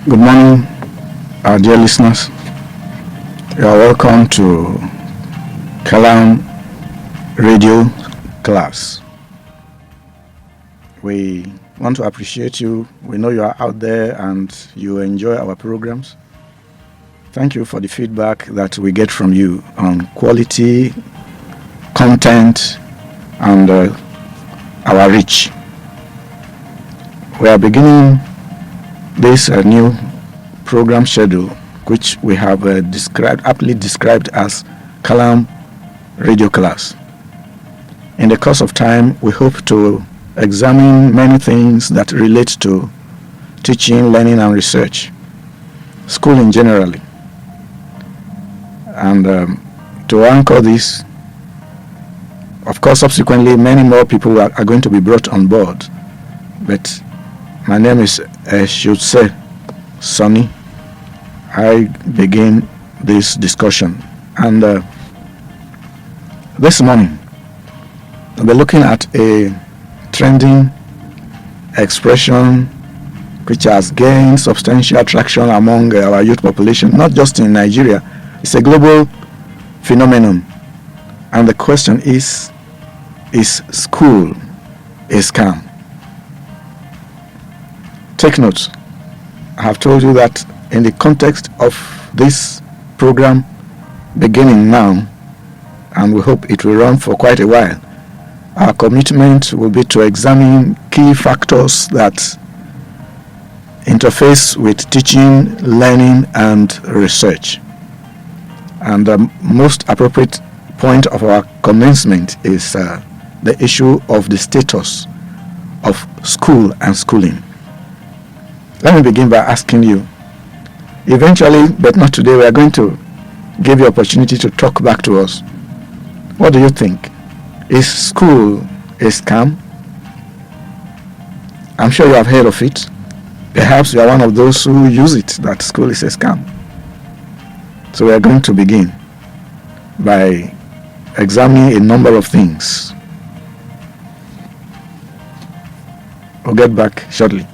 Good morning, our dear listeners. You are welcome to Kalam Radio class. We want to appreciate you. We know you are out there and you enjoy our programs. Thank you for the feedback that we get from you on quality, content, and our reach. We are beginning this new program schedule, which we have aptly described as Kalam Radio Class. In the course of time, we hope to examine many things that relate to teaching, learning, and research, schooling generally. And to anchor this, of course, subsequently, many more people are going to be brought on board. But my name is Shutse Sonny. I begin this discussion. And this morning, we'll be looking at a trending expression which has gained substantial traction among our youth population, not just in Nigeria. It's a global phenomenon. And the question is school a scam? Take note. I have told you that in the context of this program beginning now, and we hope it will run for quite a while, our commitment will be to examine key factors that interface with teaching, learning, and research. And the most appropriate point of our commencement is the issue of the status of school and schooling. Let me begin by asking you, eventually, but not today, we are going to give you opportunity to talk back to us. What do you think? Is school a scam? I'm sure you have heard of it. Perhaps you are one of those who use it, that school is a scam. So we are going to begin by examining a number of things. We'll get back shortly.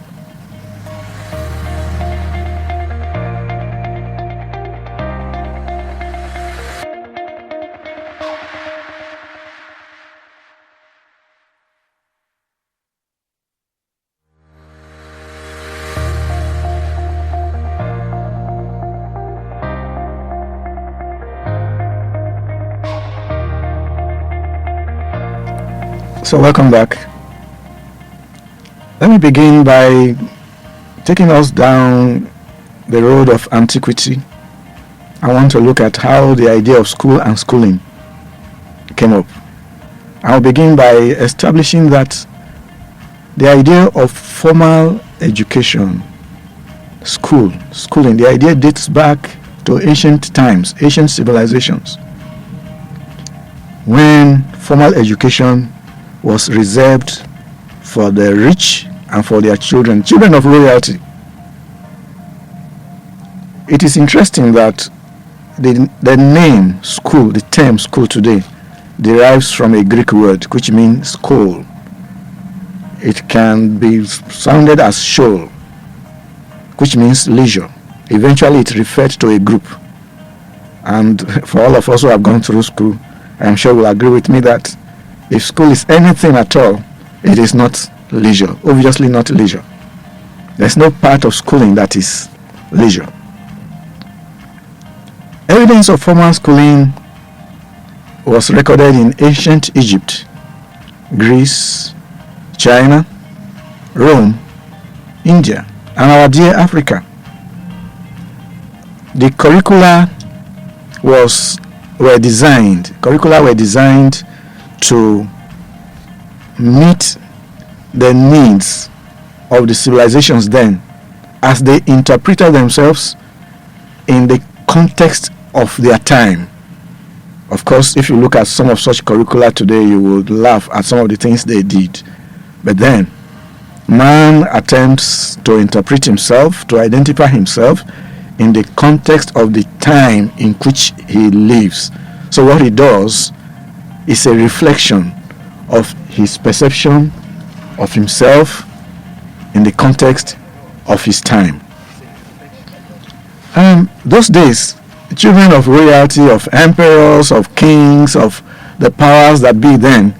So welcome back. Let me begin by taking us down the road of antiquity. I want to look at how the idea of school and schooling came up. I'll begin by establishing that the idea of formal education, schooling, the idea dates back to ancient times, ancient civilizations, when formal education was reserved for the rich and for their children of royalty. It is interesting that the name school, the term school today, derives from a Greek word which means school. It can be sounded as shoal, which means leisure. Eventually it referred to a group. And for all of us who have gone through school, I'm sure will agree with me that if school is anything at all, it is not leisure. Obviously not leisure. There's no part of schooling that is leisure. Evidence of formal schooling was recorded in ancient Egypt, Greece, China, Rome, India, and our dear Africa. The curricula were designed to meet the needs of the civilizations then as they interpreted themselves in the context of their time. Of course, if you look at some of such curricula today, you would laugh at some of the things they did. But then, man attempts to interpret himself, to identify himself in the context of the time in which he lives. So what he does is a reflection of his perception of himself in the context of his time. Those days, children of royalty, of emperors, of kings, of the powers that be then,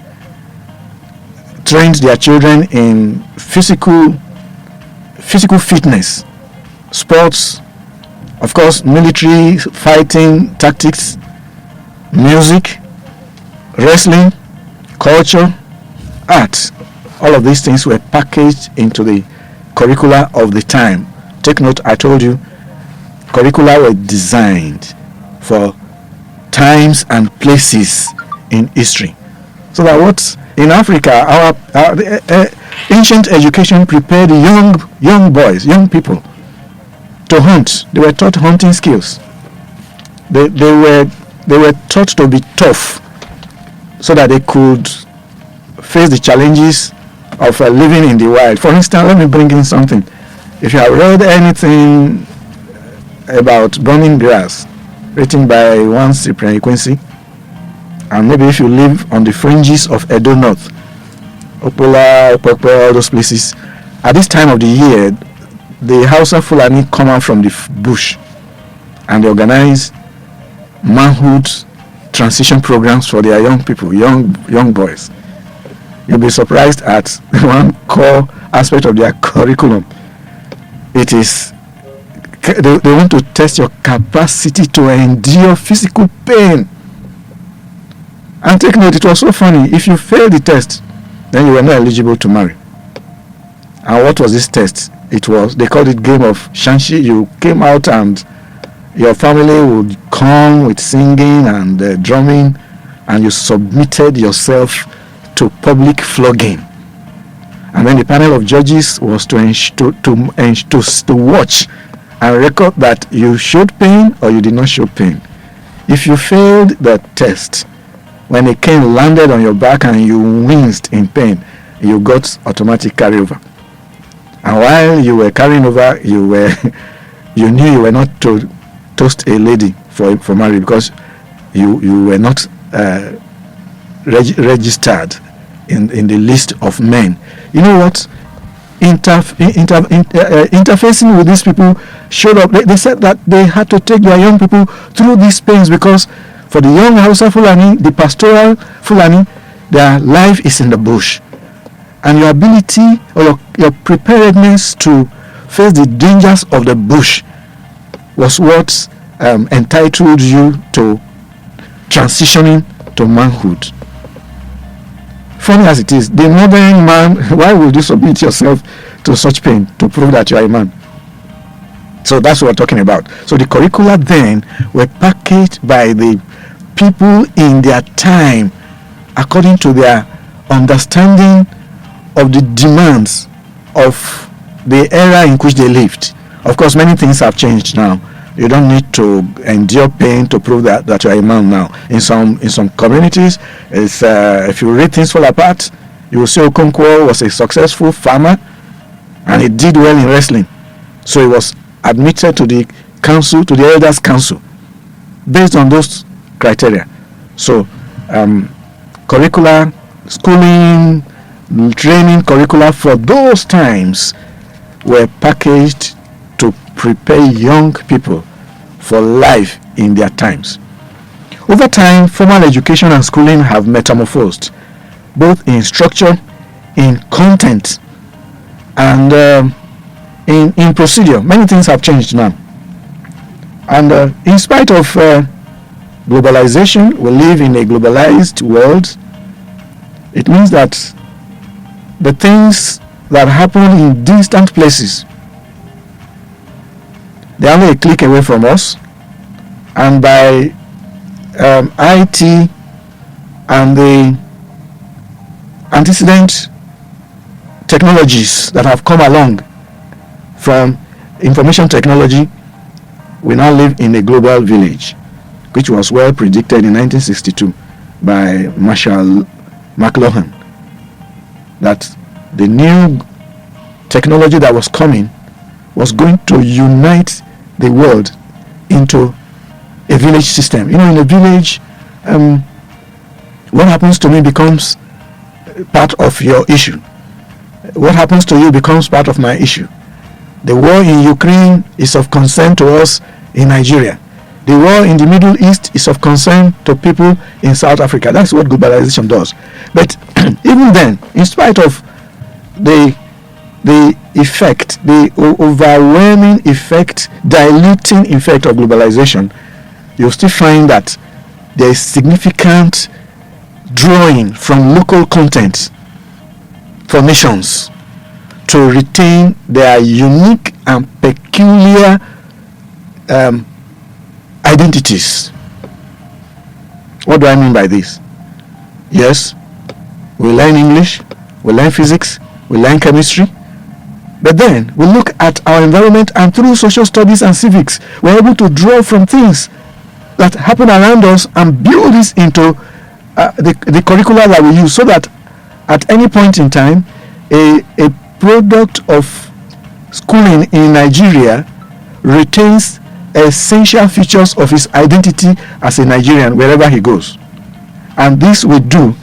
trained their children in physical fitness, sports, of course, military fighting tactics, music, wrestling, culture, art. All of these things were packaged into the curricula of the time. Take note, I told you, curricula were designed for times and places in history. So that what in Africa, our ancient education prepared young boys, young people to hunt. They were taught hunting skills. They were taught to be tough, so that they could face the challenges of living in the wild. For instance, let me bring in something. If you have read anything about burning grass, written by one Cyprian Quincy, and maybe if you live on the fringes of Edo North, Opola, Opopo, all those places, at this time of the year, the Hausa Fulani come out from the bush and they organize manhood transition programs for their young people, young boys. You'll be surprised at one core aspect of their curriculum. It is they want to test your capacity to endure physical pain. And take note, it was so funny. If you fail the test, then you were not eligible to marry. And what was this test? They called it game of Shanshi. You came out and your family would come with singing and drumming, and you submitted yourself to public flogging. And then the panel of judges was to watch and record that you showed pain or you did not show pain. If you failed the test, when a cane landed on your back and you winced in pain, you got automatic carryover. And while you were carrying over, you knew you were not to toast a lady for marriage, because you were not registered in the list of men. You know what? Interfacing with these people showed up. They said that they had to take their young people through these pains, because for the young Hausa Fulani, the pastoral Fulani, their life is in the bush. And your ability or your preparedness to face the dangers of the bush was what entitled you to transitioning to manhood. Funny as it is, the modern man, why would you submit yourself to such pain to prove that you are a man? So that's what we're talking about. So the curricula then were packaged by the people in their time according to their understanding of the demands of the era in which they lived. Of course, many things have changed now. You don't need to endure pain to prove that you're a man now. In some communities, it's, if you read Things Fall Apart, you will see Okonkwo was a successful farmer and he did well in wrestling. So he was admitted to the council, to the elders' council, based on those criteria. So curricula, schooling, training curricula for those times were packaged to prepare young people for life in their times. Over time, formal education and schooling have metamorphosed, both in structure, in content, and in procedure. Many things have changed now. And in spite of globalization, we live in a globalized world. It means that the things that happen in distant places, they're only a click away from us, and by IT and the antecedent technologies that have come along from information technology, we now live in a global village, which was well predicted in 1962 by Marshall McLuhan, that the new technology that was coming was going to unite the world into a village system. You know, in a village, what happens to me becomes part of your issue. What happens to you becomes part of my issue. The war in Ukraine is of concern to us in Nigeria. The war in the Middle East is of concern to people in South Africa. That's what globalization does. But even then, in spite of the effect, the overwhelming effect, diluting effect of globalization, you'll still find that there is significant drawing from local content for nations to retain their unique and peculiar identities. What do I mean by this? Yes, we learn English, we learn physics, we learn chemistry, but then we look at our environment, and through social studies and civics, we're able to draw from things that happen around us and build this into the curricula that we use, so that at any point in time, a product of schooling in Nigeria retains essential features of his identity as a Nigerian wherever he goes. And this we do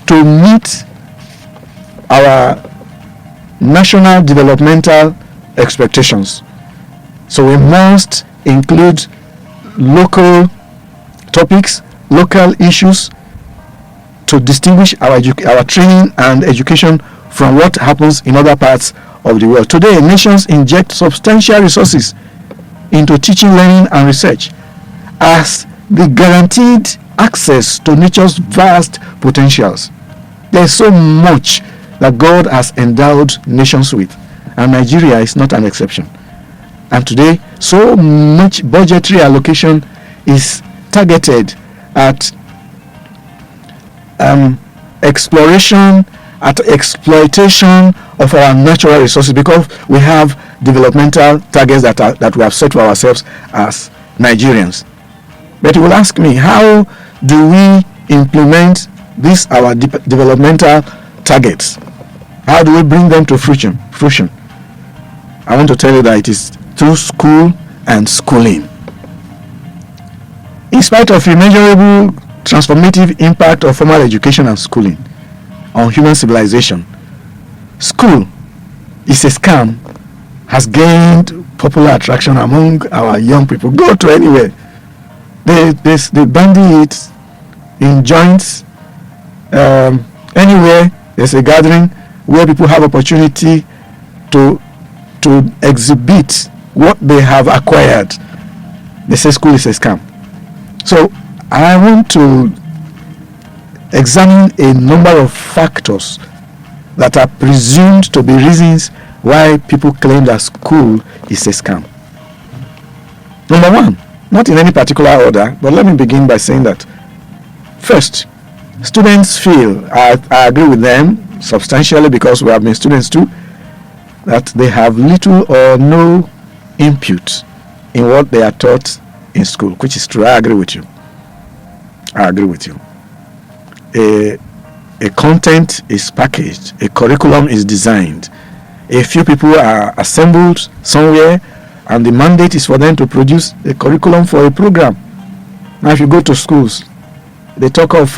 to meet our national developmental expectations. So we must include local topics, local issues, to distinguish our training and education from what happens in other parts of the world. Today, nations inject substantial resources into teaching, learning, and research as the guaranteed access to nature's vast potentials. There's so much that God has endowed nations with, and Nigeria is not an exception. And today, so much budgetary allocation is targeted at exploration, at exploitation of our natural resources, because we have developmental targets that we have set for ourselves as Nigerians. But you will ask me, how do we implement these our developmental targets? How do we bring them to fruition? I want to tell you that it is through school and schooling. In spite of immeasurable transformative impact of formal education and schooling on human civilization, school is a scam has gained popular attraction among our young people. Go to anywhere, they bandy it in joints, anywhere there's a gathering where people have opportunity to exhibit what they have acquired. They say school is a scam. So I want to examine a number of factors that are presumed to be reasons why people claim that school is a scam. Number one, not in any particular order, but let me begin by saying that first, students feel, I agree with them substantially because we have been students too, that they have little or no input in what they are taught in school, which is true. I agree with you. A content is packaged, a curriculum is designed, a few people are assembled somewhere, and the mandate is for them to produce a curriculum for a program. Now, if you go to schools, they talk of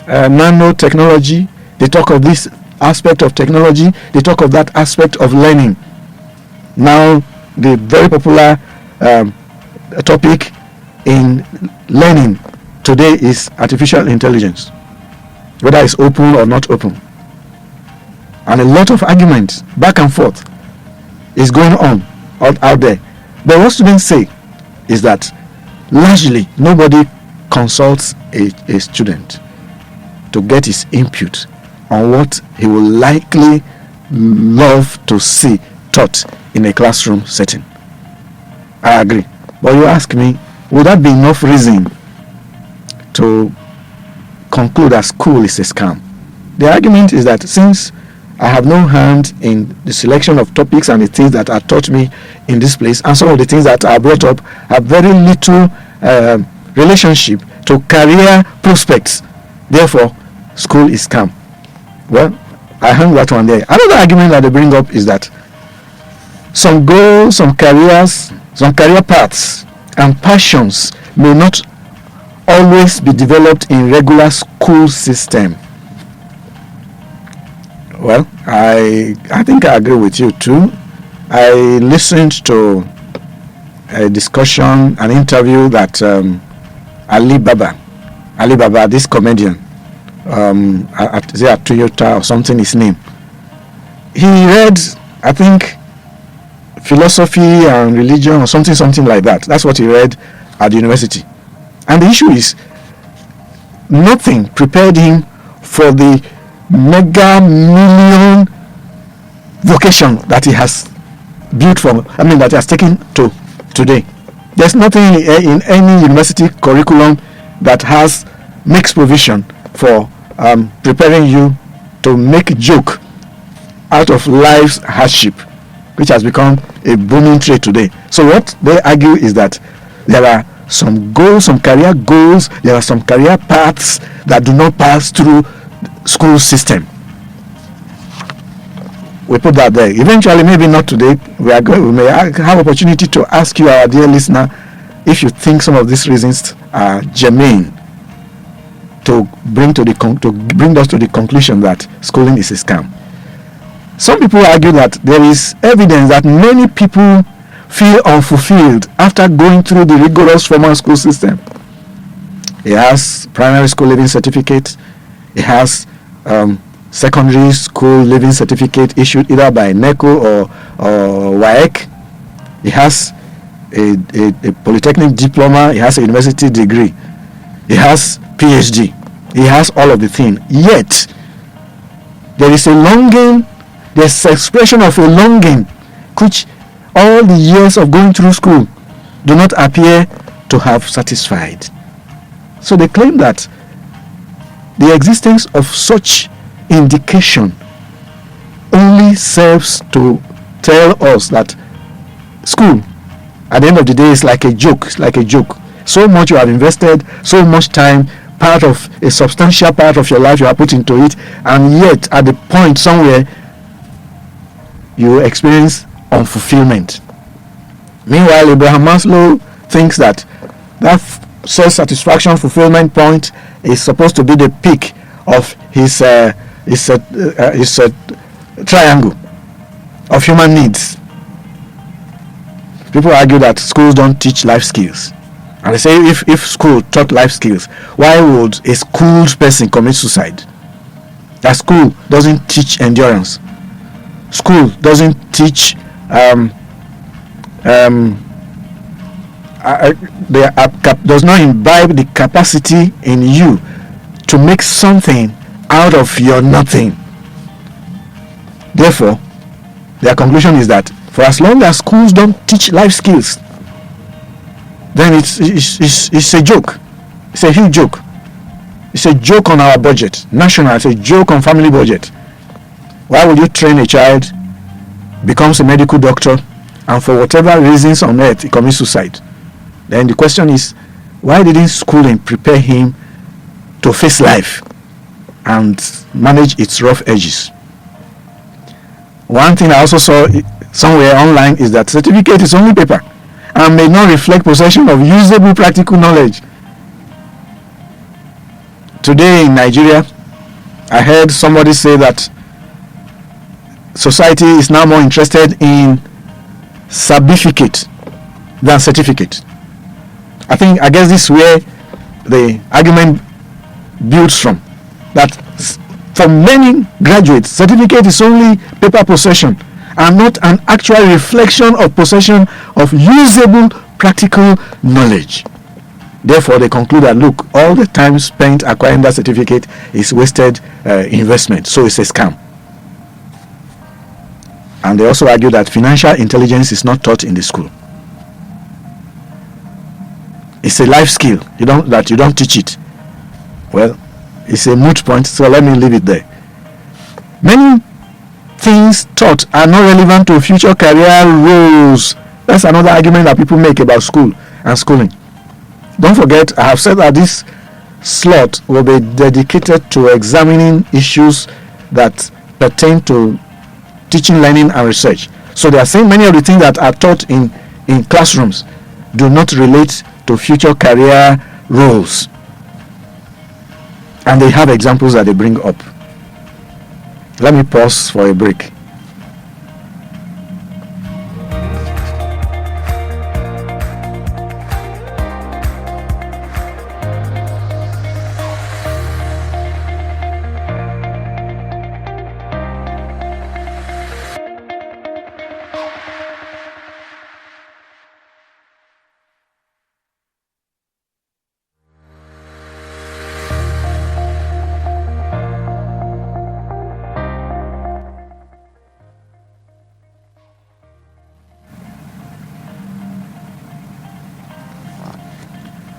nanotechnology, they talk of this aspect of technology, they talk of that aspect of learning. Now, the very popular topic in learning today is artificial intelligence, whether it's open or not open. And a lot of arguments back and forth is going on out there. But what students say is that largely nobody consults a student to get his input on what he will likely love to see taught in a classroom setting. I agree. But you ask me, would that be enough reason to conclude that school is a scam? The argument is that since I have no hand in the selection of topics and the things that are taught me in this place, and some of the things that are brought up have very little relationship to career prospects, therefore school is scam. Well, I hang that one there. Another argument that they bring up is that some goals, some careers, some career paths and passions may not always be developed in regular school system. Well, I think I agree with you too. I listened to a discussion, an interview that Ali Baba, this comedian, at Toyota or something, his name. He read, I think, philosophy and religion or something like that. That's what he read at the university. And the issue is, nothing prepared him for the mega million vocation that he has built from, that he has taken to today. There's nothing in any university curriculum that makes provision for preparing you to make a joke out of life's hardship, which has become a booming trade today. So what they argue is that there are some goals, some career goals, there are some career paths that do not pass through school system. We put that there. Eventually, maybe not today, we may have opportunity to ask you, our dear listener, if you think some of these reasons are germane to bring us to the conclusion that schooling is a scam. Some people argue that there is evidence that many people feel unfulfilled after going through the rigorous formal school system. He has primary school leaving certificate. He has secondary school leaving certificate issued either by NECO or WAEC. He has a polytechnic diploma. He has a university degree. He has PhD. He has all of the things. Yet, there is a longing, there's expression of a longing which all the years of going through school do not appear to have satisfied. So they claim that the existence of such indication only serves to tell us that school, at the end of the day, is like a joke. It's like a joke. So much you have invested, so much time, part of a substantial part of your life you have put into it, and yet at the point somewhere you experience unfulfillment. Meanwhile, Abraham Maslow thinks that self-satisfaction fulfillment point is supposed to be the peak of his triangle of human needs. People argue that schools don't teach life skills, and they say if school taught life skills, why would a schooled person commit suicide? That school doesn't teach endurance. School doesn't teach does not imbibe the capacity in you to make something out of your nothing. Therefore, their conclusion is that for as long as schools don't teach life skills, then it's a joke. It's a huge joke. It's a joke on our budget, national. It's a joke on family budget. Why would you train a child, becomes a medical doctor, and for whatever reasons on earth he commits suicide? Then the question is, why didn't schooling prepare him to face life and manage its rough edges? One thing I also saw somewhere online is that certificate is only paper and may not reflect possession of usable practical knowledge. Today in Nigeria, I heard somebody say that society is now more interested in certificate than certificate. I guess this is where the argument builds from, that for many graduates, certificate is only paper possession and not an actual reflection of possession of usable practical knowledge. Therefore, they conclude that, look, all the time spent acquiring that certificate is wasted investment, so it's a scam. And they also argue that financial intelligence is not taught in the school. It's a life skill. You don't teach it. Well, it's a moot point, so let me leave it there. Many things taught are not relevant to future career roles. That's another argument that people make about school and schooling. Don't forget, I have said that this slot will be dedicated to examining issues that pertain to teaching, learning, and research. So they are saying many of the things that are taught in classrooms do not relate to future career roles. And they have examples that they bring up. Let me pause for a break.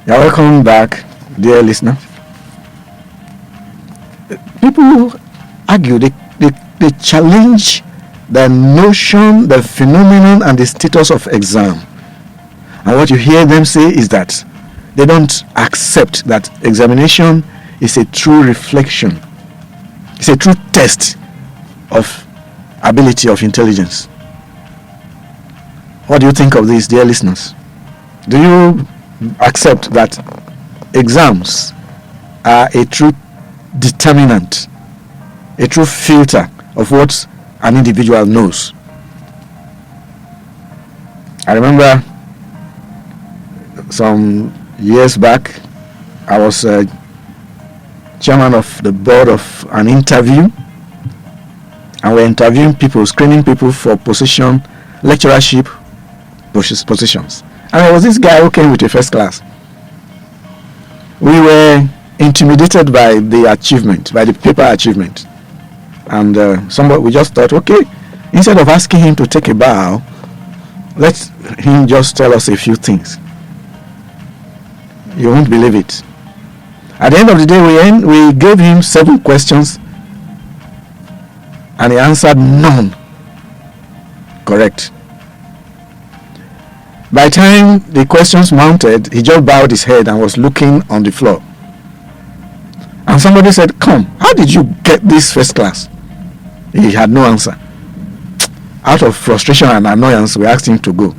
You're welcome back, dear listener. People argue, they challenge the notion, the phenomenon, and the status of exam. And what you hear them say is that they don't accept that examination is a true reflection. It's a true test of ability, of intelligence. What do you think of this, dear listeners? Do you accept that exams are a true determinant, a true filter of what an individual knows? I remember some years back, I was chairman of the board of an interview, and we're interviewing people, screening people for position, lecturership positions. And there was this guy who came with a first class. We were intimidated by the achievement, by the paper achievement. And we just thought, okay, instead of asking him to take a bow, let him just tell us a few things. You won't believe it. At the end of the day, we gave him 7 questions, and he answered none correct. By the time the questions mounted, he just bowed his head and was looking on the floor. And somebody said, "Come, how did you get this first class?" He had no answer. Out of frustration and annoyance, we asked him to go.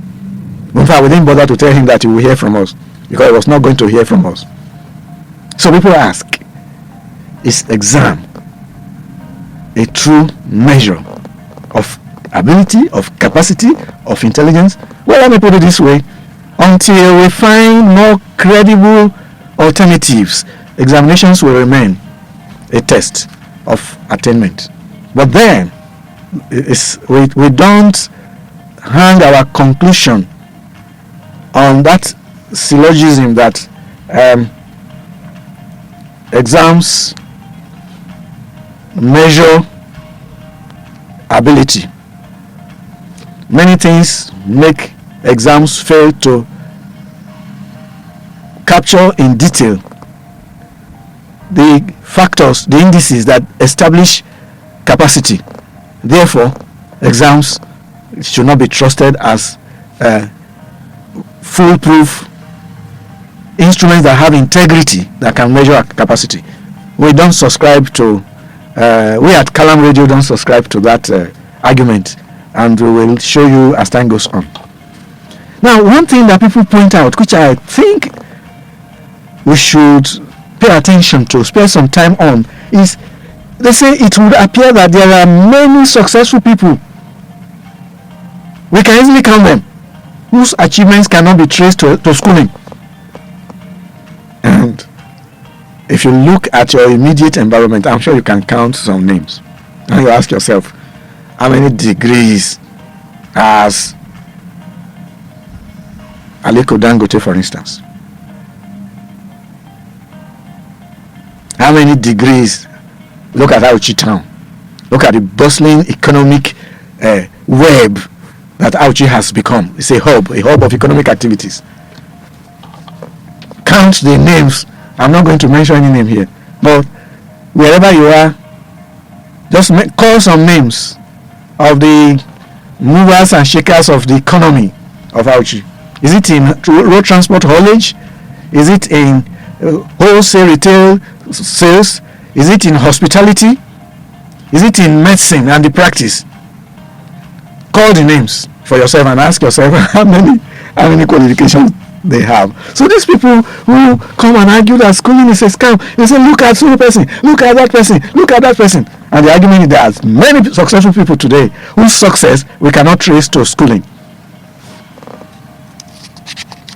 In fact, we didn't bother to tell him that he would hear from us, because he was not going to hear from us. So people ask, is exam a true measure of ability, of capacity, of intelligence? Well, let me put it this way. Until we find more credible alternatives, examinations will remain a test of attainment. But then, we don't hang our conclusion on that syllogism that exams measure ability. Many things make exams fail to capture in detail the factors, the indices that establish capacity. Therefore, exams should not be trusted as foolproof instruments that have integrity that can measure our capacity. We don't subscribe to, we at Calam Radio don't subscribe to that argument, and we will show you as time goes on. Now, one thing that people point out, which I think we should pay attention to, spend some time on, is they say it would appear that there are many successful people, we can easily count them, whose achievements cannot be traced to schooling. And if you look at your immediate environment, I'm sure you can count some names. And you ask yourself, how many degrees has Aliko Dangote, for instance? How many degrees? Look at Auchi town. Look at the bustling economic web that Auchi has become. It's a hub of economic activities. Count the names. I'm not going to mention any name here, but wherever you are, just call some names of the movers and shakers of the economy of Auchi. Is it in road transport haulage? Is it in wholesale retail sales? Is it in hospitality? Is it in medicine and the practice? Call the names for yourself and ask yourself how many qualifications they have. So these people who come and argue that schooling is a scam, they say, look at so person, look at that person, look at that person. And the argument is there are many successful people today whose success we cannot trace to schooling.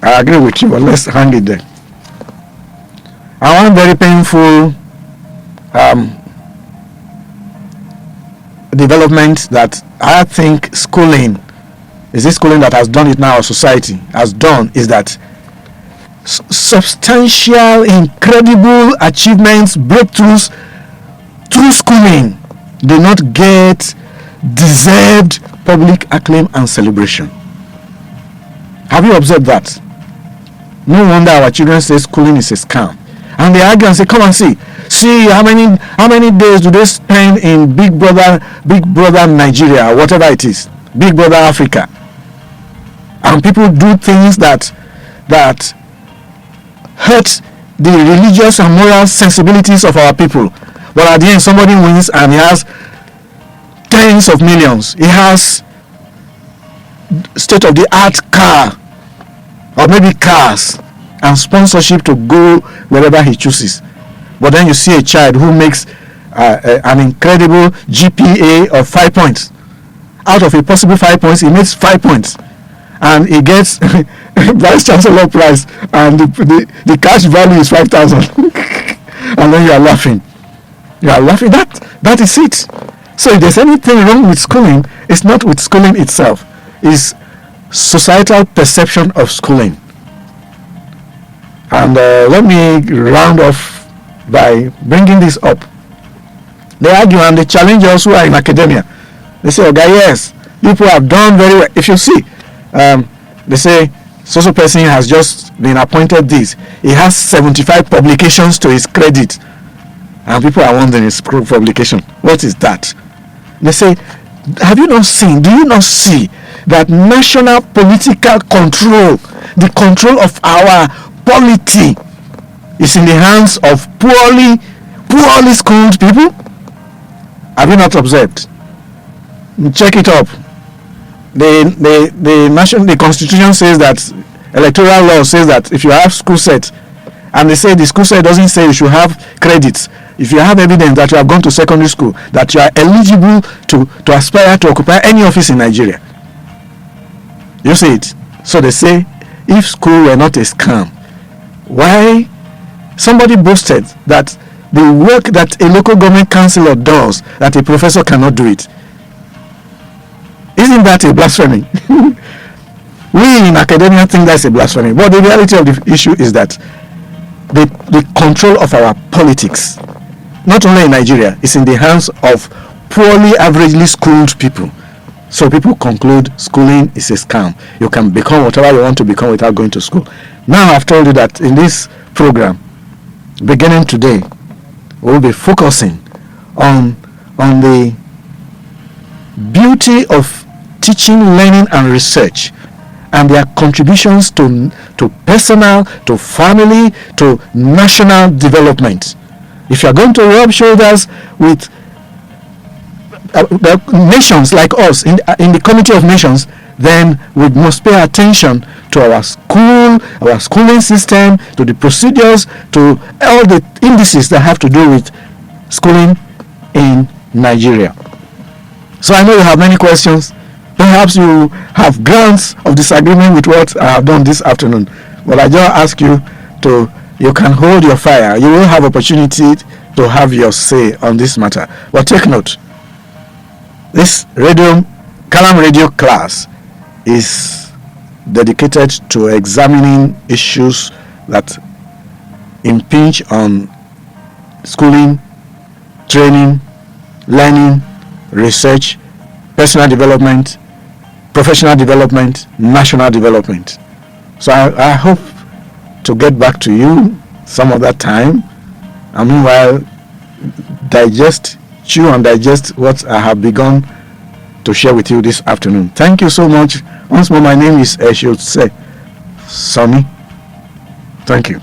I agree with you, but let's hang it there. And one very painful development that I think schooling that has done it now, or society has done, is that substantial, incredible achievements, breakthroughs through schooling do not get deserved public acclaim and celebration. Have you observed that? No wonder our children say schooling is a scam. And they argue and say, come and see how many days do they spend in Big Brother Nigeria, whatever it is, Big Brother Africa. And people do things that hurt the religious and moral sensibilities of our people. But at the end, somebody wins and he has tens of millions. He has state-of-the-art car, or maybe cars, and sponsorship to go wherever he chooses. But then you see a child who makes an incredible GPA of 5 points. Out of a possible 5 points, he makes 5 points, and he gets Vice Chancellor prize, and the cash value is 5,000. And then you are laughing. That is it. So if there's anything wrong with schooling, it's not with schooling itself. It's societal perception of schooling. And let me round off by bringing this up. They argue and they challenge us who are in academia. They say, okay, yes, people have done very well. If you see, they say, so person has just been appointed this. He has 75 publications to his credit. And people are wondering his publication. What is that? They say, do you not see that national political control, the control of our polity, is in the hands of poorly schooled people? Have you not observed? Check it up. The constitution says that, electoral law says that if you have school set, and they say the school set doesn't say you should have credits. If you have evidence that you have gone to secondary school, that you are eligible to aspire to occupy any office in Nigeria. You see it? So they say, if school were not a scam, why somebody boasted that the work that a local government councillor does, that a professor cannot do it? Isn't that a blasphemy? We in academia think that's a blasphemy, but the reality of the issue is that the control of our politics, not only in Nigeria, is in the hands of poorly, averagely schooled people. So people conclude schooling is a scam. You can become whatever you want to become without going to school. Now I've told you that in this program, beginning today, we'll be focusing on the beauty of teaching, learning, and research, and their contributions to personal, to family, to national development. If you are going to rub shoulders with nations like us in the Committee of Nations, then we must pay attention to our schooling system, to the procedures, to all the indices that have to do with schooling in Nigeria. So I know you have many questions. Perhaps you have grounds of disagreement with what I have done this afternoon. But I just ask you you can hold your fire. You will have opportunity to have your say on this matter. But take note, this Kalam Radio class is dedicated to examining issues that impinge on schooling, training, learning, research, personal development, professional development, national development. So I hope to get back to you some other time, and meanwhile chew and digest what I have begun to share with you this afternoon. Thank you so much. Once more, my name is Eshotse Sonny. Thank you.